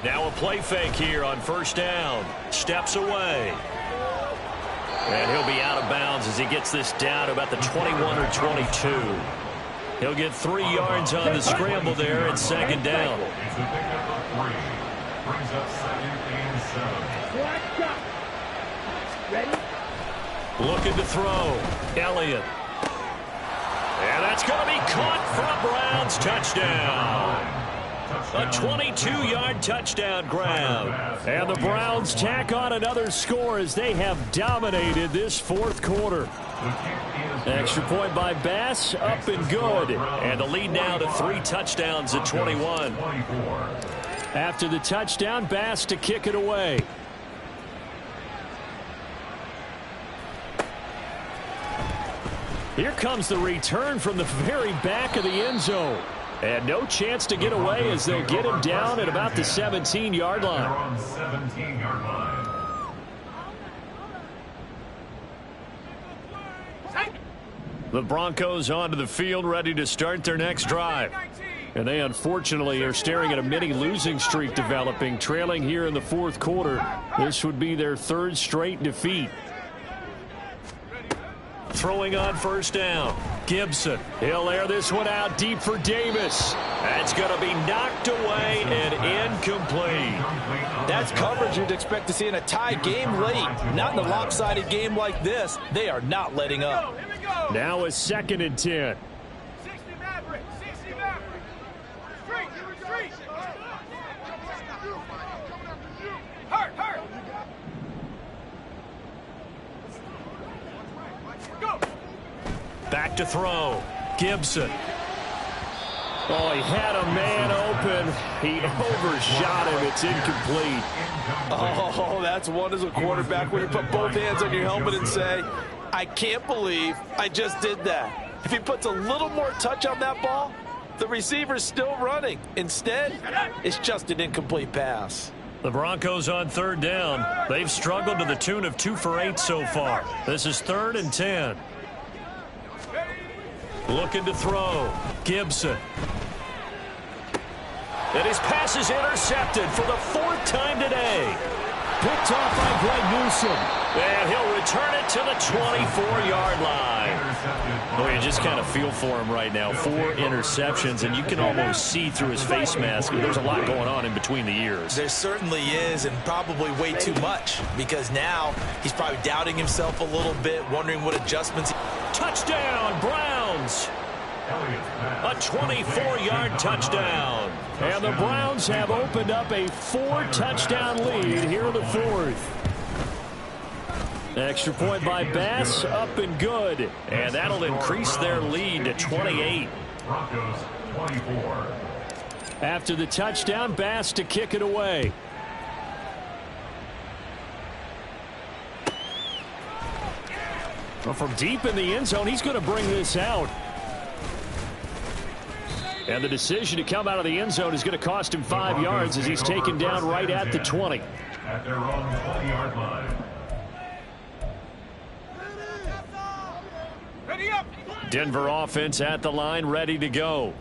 Now a play fake here on first down. Steps away. And he'll be out of bounds as he gets this down to about the 21 or 22. He'll get 3 yards on the scramble there at 2nd down. It's a pickup of 3. Brings up 2nd and 7. Black shot. Ready? Looking to throw. Elliott. And that's going to be caught for a Browns touchdown. A 22-yard touchdown grab. And the Browns tack on another score as they have dominated this fourth quarter. Extra point by Bass, up and good. And the lead now to 3 touchdowns at 21. After the touchdown, Bass to kick it away. Here comes the return from the very back of the end zone. And no chance to get away as they'll get him down at about the 17-yard line. 17-yard line. The Broncos onto the field ready to start their next drive. And they unfortunately are staring at a mini losing streak developing, trailing here in the fourth quarter. This would be their 3rd straight defeat. Throwing on first down. Gibson. He'll air this one out deep for Davis. That's going to be knocked away and incomplete. That's coverage you'd expect to see in a tie game late. Not in a lopsided game like this. They are not letting up. Now a 2nd and 10. 60 Maverick. 60 Maverick. Street. Street. Hurt. Hurt. Go. Back to throw. Gibson. Oh, he had a man open. He overshot him. It's incomplete. Oh, that's one as a quarterback when you put both hands on your helmet and say, I can't believe I just did that. If he puts a little more touch on that ball, the receiver's still running. Instead, it's just an incomplete pass. The Broncos on 3rd down. They've struggled to the tune of 2 for 8 so far. This is 3rd and 10. Looking to throw. Gibson. And his pass is intercepted for the 4th time today. Picked off by Greg Newsome. And he'll return it to the 24-yard line. Well, you just kind of feel for him right now. 4 interceptions, and you can almost see through his face mask. There's a lot going on in between the ears. There certainly is, and probably way too much, because now he's probably doubting himself a little bit, wondering what adjustments. Touchdown, Browns. A 24-yard touchdown. And the Browns have opened up a 4-touchdown lead here in the 4th. Extra point by Bass, up and good. And that'll increase their lead to 28. Broncos 24. After the touchdown, Bass to kick it away. Well, from deep in the end zone, he's going to bring this out. And the decision to come out of the end zone is going to cost him 5 yards as he's taken down right at the 20. At their own 20-yard line. Ready up. Denver offense at the line, ready to go.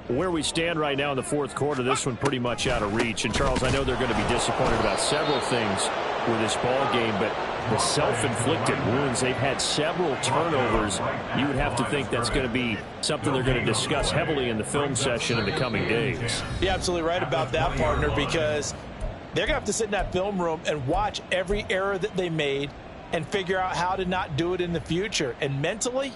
Where we stand right now in the 4th quarter, this one pretty much out of reach. And, Charles, I know they're going to be disappointed about several things with this ball game, but the self-inflicted wounds, they've had several turnovers. You would have to think that's going to be something they're going to discuss heavily in the film session in the coming days. You're absolutely right about that, partner, because they're going to have to sit in that film room and watch every error that they made and figure out how to not do it in the future. And mentally,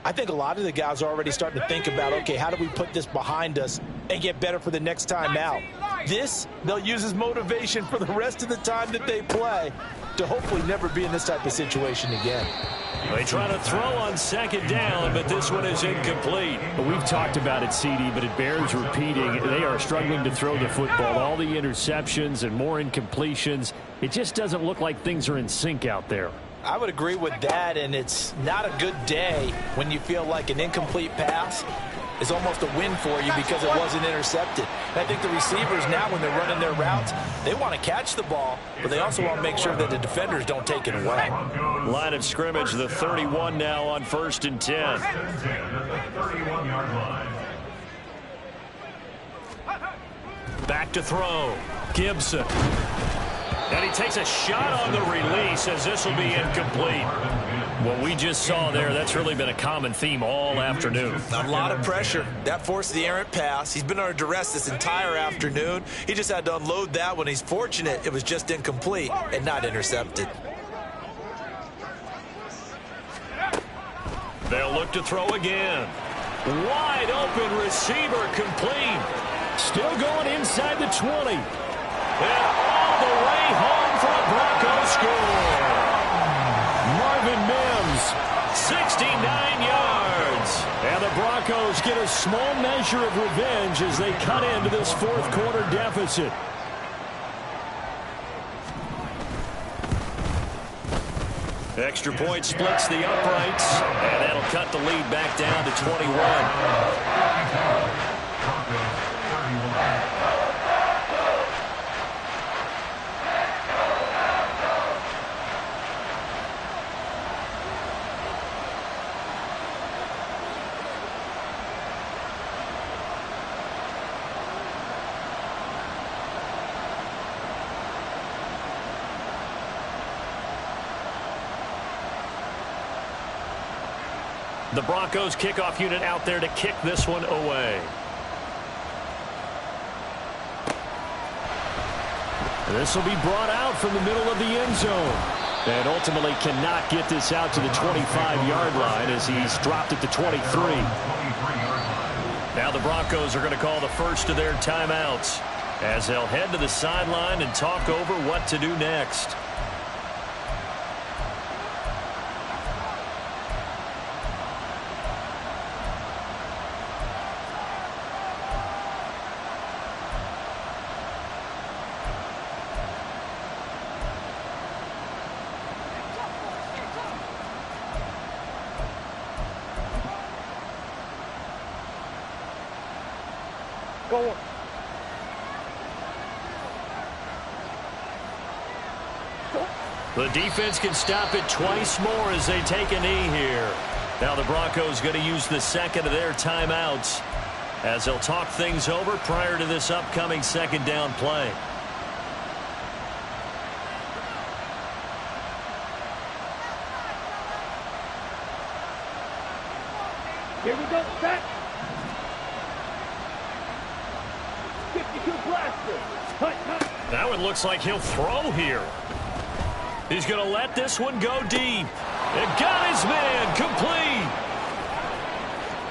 I think a lot of the guys are already starting to think about, okay, how do we put this behind us and get better for the next time out? This, they'll use as motivation for the rest of the time that they play to hopefully never be in this type of situation again. They try to throw on 2nd down, but this one is incomplete. We've talked about it, CD, but it bears repeating. They are struggling to throw the football. All the interceptions and more incompletions. It just doesn't look like things are in sync out there. I would agree with that, and it's not a good day when you feel like an incomplete pass is almost a win for you because it wasn't intercepted. And I think the receivers now, when they're running their routes, they want to catch the ball, but they also want to make sure that the defenders don't take it away. Line of scrimmage, the 31 now on 1st and 10. 31-yard line. Back to throw. Gibson. And he takes a shot on the release as this will be incomplete. What we just saw there, that's really been a common theme all afternoon. A lot of pressure. That forced the errant pass. He's been under duress this entire afternoon. He just had to unload that one. He's fortunate it was just incomplete and not intercepted. They'll look to throw again. Wide open receiver complete. Still going inside the 20. And all the way home for a Broncos score. Marvin Mims, 69 yards. And the Broncos get a small measure of revenge as they cut into this 4th quarter deficit. Extra point splits the uprights, and that'll cut the lead back down to 21. Broncos 31. The Broncos kickoff unit out there to kick this one away. This will be brought out from the middle of the end zone. And ultimately cannot get this out to the 25-yard line as he's dropped at the 23. Now the Broncos are going to call the first of their timeouts as they'll head to the sideline and talk over what to do next. Go on. The defense can stop it twice more as they take a knee here. Now the Broncos going to use the second of their timeouts as they'll talk things over prior to this upcoming second down play. Here we go, set. 52 blaster. Hut, hut. That one looks like he'll throw here. He's going to let this one go deep. And got his man complete.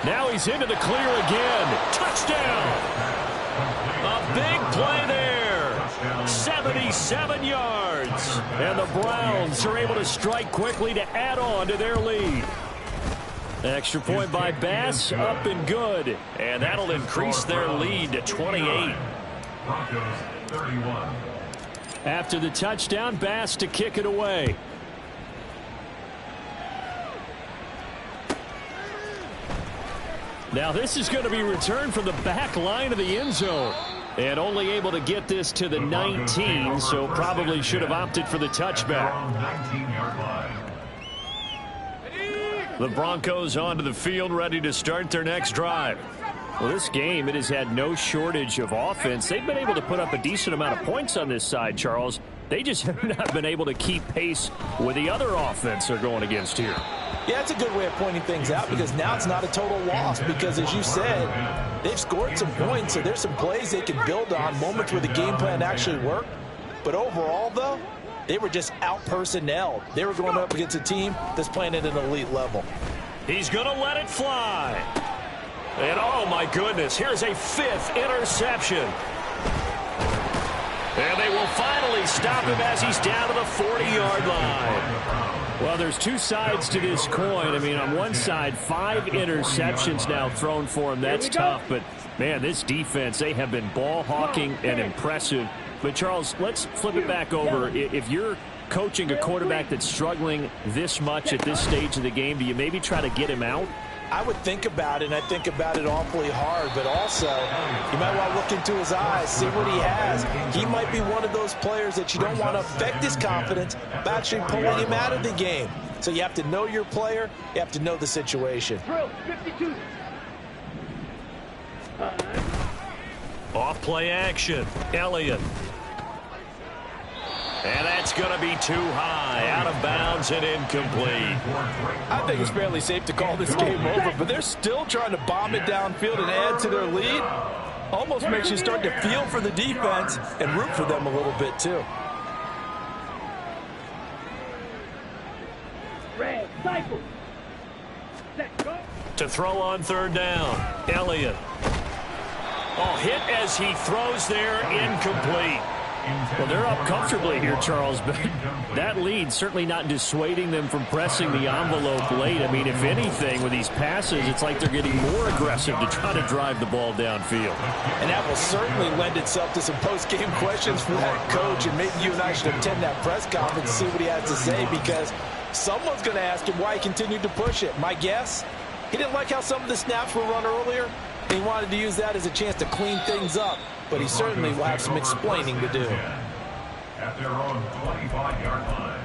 Now he's into the clear again. Touchdown. A big play there. 77 yards. And the Browns are able to strike quickly to add on to their lead. Extra point by Bass, up and good. And that'll increase their lead to 28. Broncos 31. After the touchdown, Bass to kick it away. Now this is going to be returned from the back line of the end zone. And only able to get this to the 19, so probably should have opted for the touchback. 19-yard line. The Broncos onto the field, ready to start their next drive. Well, this game, it has had no shortage of offense. They've been able to put up a decent amount of points on this side, Charles. They just have not been able to keep pace with the other offense they're going against here. Yeah, it's a good way of pointing things out because now it's not a total loss because, as you said, they've scored some points, so there's some plays they can build on, moments where the game plan actually worked. But overall, though, they were just out-personnelled. They were going up against a team that's playing at an elite level. He's going to let it fly. And, oh, my goodness, here's a fifth interception. And they will finally stop him as he's down to the 40-yard line. Well, there's two sides to this coin. I mean, on one side, 5 interceptions now thrown for him. That's tough. But, man, this defense, they have been ball hawking and impressive. But, Charles, let's flip it back over. If you're coaching a quarterback that's struggling this much at this stage of the game, do you maybe try to get him out? I would think about it, and I think about it awfully hard, but also you might want to look into his eyes, see what he has. He might be one of those players that you don't want to affect his confidence by actually pulling him out of the game. So you have to know your player, you have to know the situation. Drill, 52. Off play action. Elliott. And that's going to be too high. Out of bounds and incomplete. I think it's fairly safe to call this game over, but they're still trying to bomb it downfield and add to their lead. Almost makes you start to feel for the defense and root for them a little bit too. Red, cycle. Set, go. To throw on third down. Elliott. Oh, hit as he throws there. Incomplete. Well, they're up comfortably here, Charles, but that lead certainly not dissuading them from pressing the envelope late. I mean, if anything, with these passes, it's like they're getting more aggressive to try to drive the ball downfield. And that will certainly lend itself to some post-game questions for that coach, and maybe you and I should attend that press conference and see what he has to say, because someone's going to ask him why he continued to push it. My guess, he didn't like how some of the snaps were run earlier, and he wanted to use that as a chance to clean things up. But he certainly will have some explaining to do. At their own 25-yard line.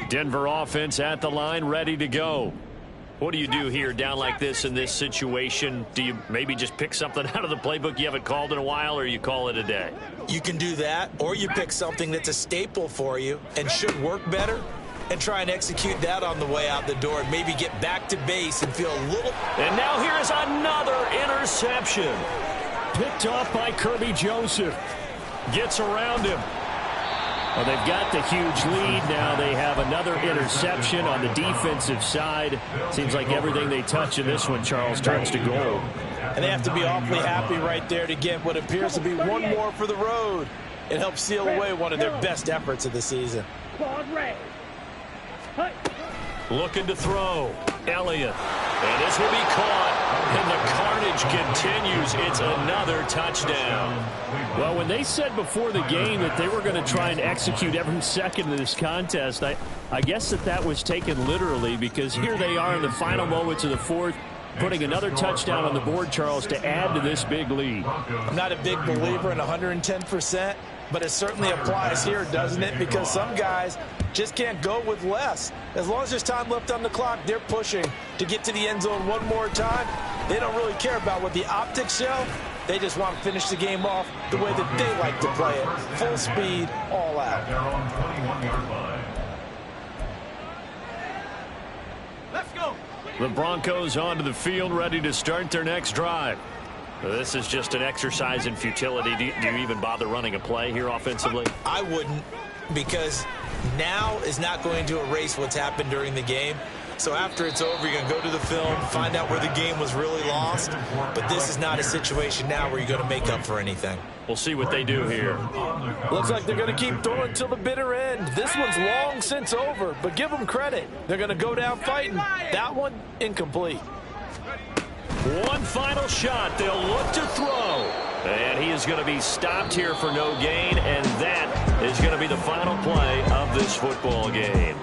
Denver offense at the line, ready to go. What do you do here down like this in this situation? Do you maybe just pick something out of the playbook you haven't called in a while, or you call it a day? You can do that, or you pick something that's a staple for you and should work better and try and execute that on the way out the door and maybe get back to base and feel a little... And now here is another interception. Picked off by Kirby Joseph. Gets around him. Well, they've got the huge lead. Now they have another interception on the defensive side. Seems like everything they touch in this one, Charles, turns to gold. And they have to be awfully happy right there to get what appears to be one more for the road. It helps seal away one of their best efforts of the season. Quad red. Looking to throw. Elliott. And this will be caught. And the carnage continues. It's another touchdown. Well, when they said before the game that they were going to try and execute every second of this contest, I guess that was taken literally, because here they are in the final moments of the fourth. putting another touchdown on the board, Charles, to add to this big lead. I'm not a big believer in 110%, but it certainly applies here, doesn't it? Because some guys just can't go with less. As long as there's time left on the clock, they're pushing to get to the end zone one more time. They don't really care about what the optics show. They just want to finish the game off the way that they like to play it. Full speed, all out. Their own 21-yard line. Let's go. The Broncos onto the field, ready to start their next drive. This is just an exercise in futility. Do you even bother running a play here offensively? I wouldn't, because now is not going to erase what's happened during the game. So after it's over, you're going to go to the film, find out where the game was really lost. But this is not a situation now where you're going to make up for anything. We'll see what they do here. Looks like they're going to keep throwing till the bitter end. This one's long since over, but give them credit. They're going to go down fighting. That one, incomplete. One final shot. They'll look to throw. And he is going to be stopped here for no gain, and that is going to be the final play of this football game.